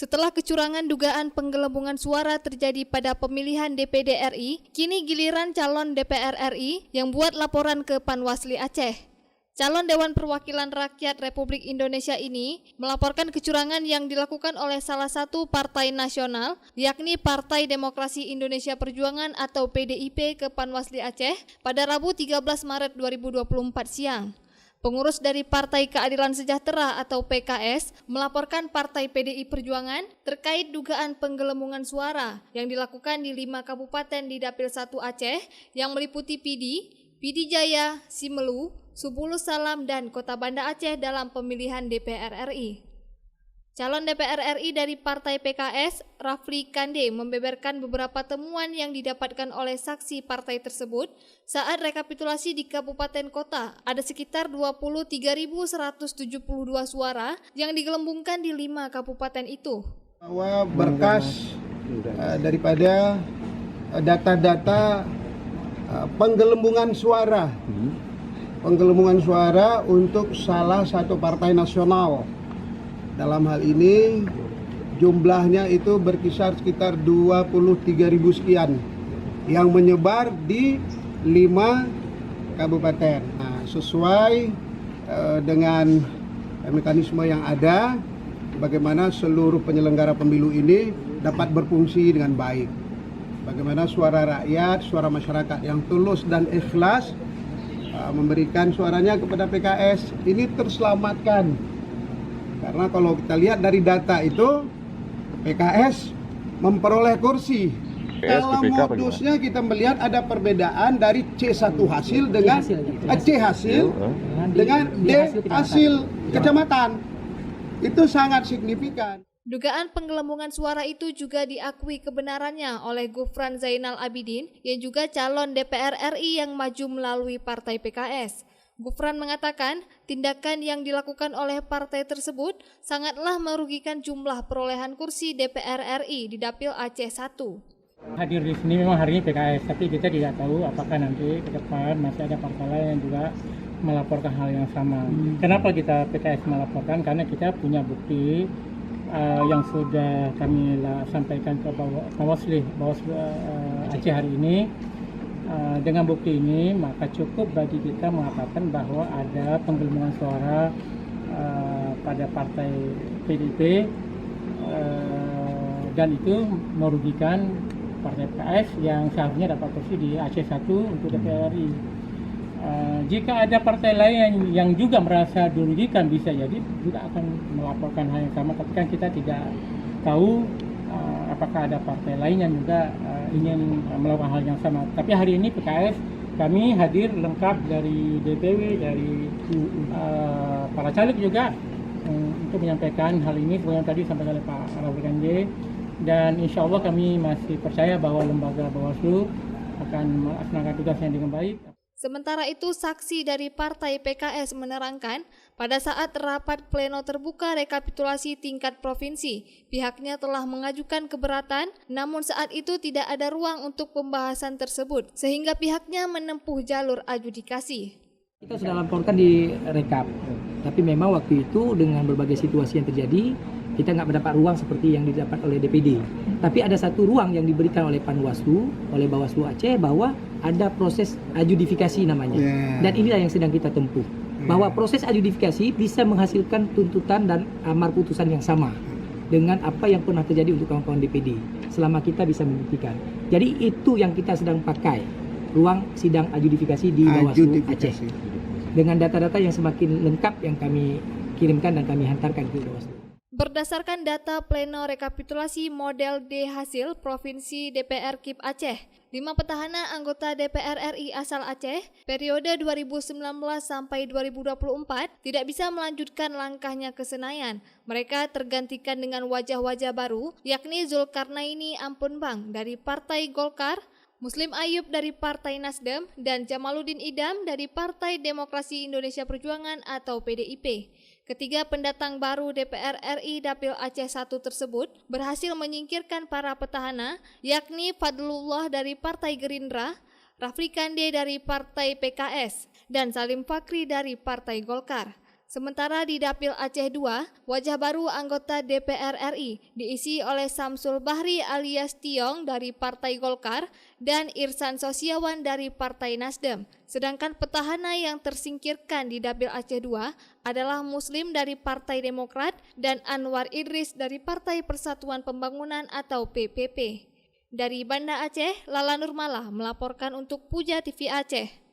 Setelah kecurangan dugaan penggelembungan suara terjadi pada pemilihan DPD RI, kini giliran calon DPR RI yang buat laporan ke Panwasli Aceh. Calon Dewan Perwakilan Rakyat Republik Indonesia ini melaporkan kecurangan yang dilakukan oleh salah satu partai nasional, yakni Partai Demokrasi Indonesia Perjuangan atau PDIP ke Panwasli Aceh pada Rabu 13 Maret 2024 siang. Pengurus dari Partai Keadilan Sejahtera atau PKS melaporkan Partai PDI Perjuangan terkait dugaan penggelembungan suara yang dilakukan di 5 kabupaten di Dapil 1 Aceh yang meliputi Pidi Jaya, Simelu, Subulus Salam, dan Kota Banda Aceh dalam pemilihan DPR RI. Calon DPR RI dari Partai PKS, Rafli Kande, membeberkan beberapa temuan yang didapatkan oleh saksi partai tersebut saat rekapitulasi di kabupaten kota. Ada sekitar 23.172 suara yang digelembungkan di 5 kabupaten itu. Bahwa berkas daripada data-data penggelembungan suara untuk salah satu partai nasional. Dalam hal ini jumlahnya itu berkisar sekitar 23.000 sekian yang menyebar di 5 kabupaten. Nah, sesuai dengan mekanisme yang ada, bagaimana seluruh penyelenggara pemilu ini dapat berfungsi dengan baik. Bagaimana suara rakyat, suara masyarakat yang tulus dan ikhlas memberikan suaranya kepada PKS ini terselamatkan. Karena kalau kita lihat dari data itu, PKS memperoleh kursi. Kalau modusnya kita melihat ada perbedaan dari C1 hasil dengan C hasil dengan D hasil kecamatan. Itu sangat signifikan. Dugaan penggelembungan suara itu juga diakui kebenarannya oleh Gufran Zainal Abidin yang juga calon DPR RI yang maju melalui Partai PKS. Gufran mengatakan tindakan yang dilakukan oleh partai tersebut sangatlah merugikan jumlah perolehan kursi DPR RI di Dapil Aceh 1. Hadir di sini memang hari ini PKS, tapi kita tidak tahu apakah nanti ke depan masih ada partai lain yang juga melaporkan hal yang sama. Kenapa kita PKS melaporkan? Karena kita punya bukti yang sudah kami sampaikan ke Bawaslu Aceh hari ini. Dengan bukti ini maka cukup bagi kita mengatakan bahwa ada penggelembungan suara pada partai PDIP dan itu merugikan partai PKS yang seharusnya dapat kursi di Aceh 1 untuk DPR RI. Jika ada partai lain yang juga merasa dirugikan, bisa jadi juga akan melaporkan hal yang sama, tapi kan kita tidak tahu apakah ada partai lain yang juga ingin melakukan hal yang sama. Tapi hari ini PKS kami hadir lengkap dari DPW, dari para caleg juga untuk menyampaikan hal ini seperti yang tadi disampaikan oleh Pak Rafli Kande, dan insya Allah kami masih percaya bahwa lembaga Bawaslu akan melaksanakan tugasnya dengan baik. Sementara itu, saksi dari Partai PKS menerangkan pada saat rapat pleno terbuka rekapitulasi tingkat provinsi, pihaknya telah mengajukan keberatan, namun saat itu tidak ada ruang untuk pembahasan tersebut, sehingga pihaknya menempuh jalur adjudikasi. Kita sudah laporkan di rekap, tapi memang waktu itu dengan berbagai situasi yang terjadi, kita nggak mendapat ruang seperti yang didapat oleh DPD. Tapi ada satu ruang yang diberikan oleh Panwaslu, oleh Bawaslu Aceh, bahwa ada proses adjudifikasi namanya. Dan inilah yang sedang kita tempuh. Bahwa proses adjudifikasi bisa menghasilkan tuntutan dan amar putusan yang sama dengan apa yang pernah terjadi untuk kawan-kawan DPD, selama kita bisa membuktikan. Jadi itu yang kita sedang pakai, ruang sidang adjudifikasi di Bawaslu Aceh. Dengan data-data yang semakin lengkap yang kami kirimkan dan kami hantarkan ke Bawaslu. Berdasarkan data pleno rekapitulasi model D hasil Provinsi DPR KIP Aceh, 5 petahana anggota DPR RI asal Aceh periode 2019 sampai 2024 tidak bisa melanjutkan langkahnya ke Senayan. Mereka tergantikan dengan wajah-wajah baru, yakni Zulkarnaini Ampunbang dari Partai Golkar, Muslim Ayub dari Partai Nasdem, dan Jamaluddin Idam dari Partai Demokrasi Indonesia Perjuangan atau PDIP. Ketiga pendatang baru DPR RI Dapil Aceh 1 tersebut berhasil menyingkirkan para petahana, yakni Fadlullah dari Partai Gerindra, Rafli Kande dari Partai PKS, dan Salim Fakri dari Partai Golkar. Sementara di Dapil Aceh II, wajah baru anggota DPR RI diisi oleh Samsul Bahri alias Tiong dari Partai Golkar dan Irsan Sosiawan dari Partai Nasdem. Sedangkan petahana yang tersingkirkan di Dapil Aceh II adalah Muslim dari Partai Demokrat dan Anwar Idris dari Partai Persatuan Pembangunan atau PPP. Dari Banda Aceh, Lala Nurmalah melaporkan untuk Puja TV Aceh.